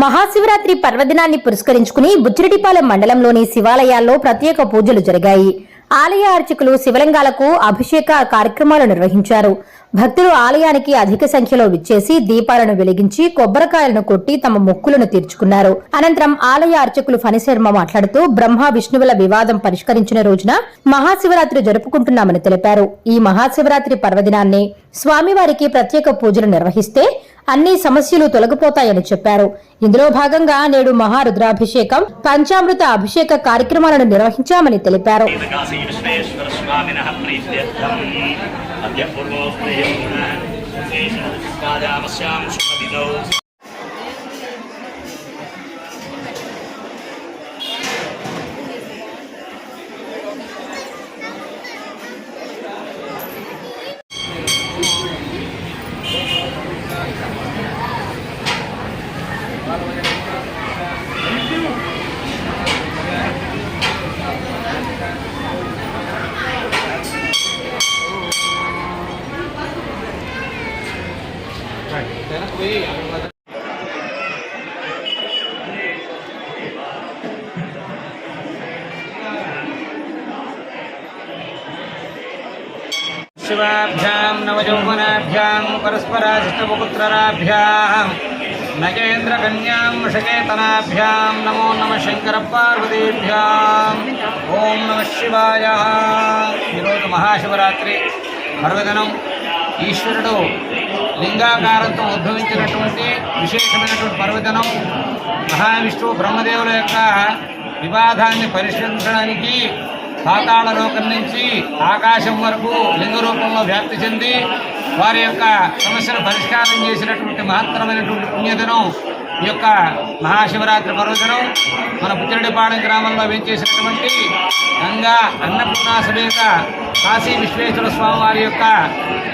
మహాశివరాత్రి పర్వదినాన్ని పురస్కరించుకుని బుచ్చిరెడ్డిపాలెం మండలంలోని శివాలయాల్లో ప్రత్యేక పూజలు జరిగాయి. ఆలయ అర్చకులు శివలింగాలకు అభిషేక కార్యక్రమాలు నిర్వహించారు. భక్తులు ఆలయానికి అధిక సంఖ్యలో విచ్చేసి దీపాలను వెలిగించి కొబ్బరికాయలను కొట్టి తమ మొక్కులను తీర్చుకున్నారు. అనంతరం ఆలయ అర్చకులు ఫణిశర్మ మాట్లాడుతూ బ్రహ్మ విష్ణువుల వివాదం పరిష్కరించిన రోజున మహాశివరాత్రి జరుపుకుంటున్నామని తెలిపారు. ఈ మహాశివరాత్రి పర్వదినాన్ని స్వామివారికి ప్రత్యేక పూజలు నిర్వహిస్తే అన్ని సమస్యలు తొలగిపోతాయని చెప్పారు. ఇందులో భాగంగా నేడు మహారుద్రాభిషేకం, పంచామృత అభిషేక కార్యక్రమాలను నిర్వహించామని తెలిపారు. शिवाभ्यां नवयौवनाभ्यां परस्पराजिष्टपुत्रराभ्यां नगेन्द्रकन्यां वृषकेतनाभ्यां नमो नमः शंकरपार्वतीभ्यां ओं नमः शिवाय। महाशिवरात्रि पर्वदिनं ఈశ్వరుడు లింగాకారంతో ఉద్భవించినటువంటి విశేషమైనటువంటి పర్వదినం. మహావిష్ణువు బ్రహ్మదేవుల యొక్క వివాదాన్ని పరిష్కరించడానికి పాతాళ లోకం నుంచి ఆకాశం వరకు లింగ రూపంలో వ్యాప్తి చెంది వారి యొక్క సమస్యను పరిష్కారం చేసినటువంటి మహత్తరమైనటువంటి పుణ్యదినం ఈ యొక్క మహాశివరాత్రి పర్వదినం. మన బుచ్చిరెడ్డిపాలెం గ్రామంలో వేంచేసినటువంటి గంగా అన్నపూర్ణ సమేత కాశీ విశ్వేశ్వర స్వామి వారి యొక్క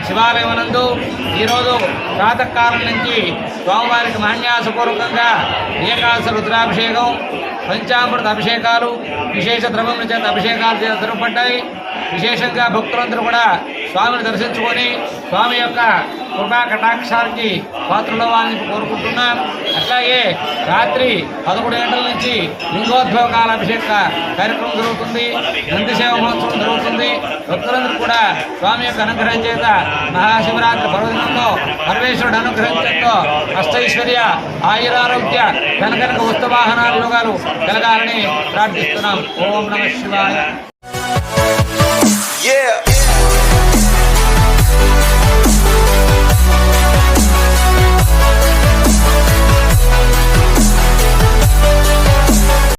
శివాలయం నందు ఈరోజు ప్రాతకాలం నుంచి స్వామివారికి మహాన్యాసపూర్వకంగా ఏకాదశ రుద్రాభిషేకం, పంచామృత అభిషేకాలు, విశేష ద్రవ్యముల చేత అభిషేకాలు జరపబడ్డాయి. విశేషంగా భక్తులందరూ కూడా స్వామిని దర్శించుకొని స్వామి యొక్క కృపా కటాక్షానికి పాత్రలో వాళ్ళని కోరుకుంటున్నాం. అట్లాగే రాత్రి 11 గంటల నుంచి లింగోద్భవకాల అభిషేక కార్యక్రమం జరుగుతుంది. నందిసేవ మహోత్సవం జరుగుతుంది. భక్తులందరూ కూడా స్వామి యొక్క అనుగ్రహం చేత మహాశివరాత్రి పర్వదినంలో పరమేశ్వరుడు అనుగ్రహం చేత అష్టైశ్వర్య, ఆయురారోగ్య, కనకనక వస్తువాహనాల యోగాలు కలగాలని ప్రార్థిస్తున్నాం. ఓం నమః శివాయ.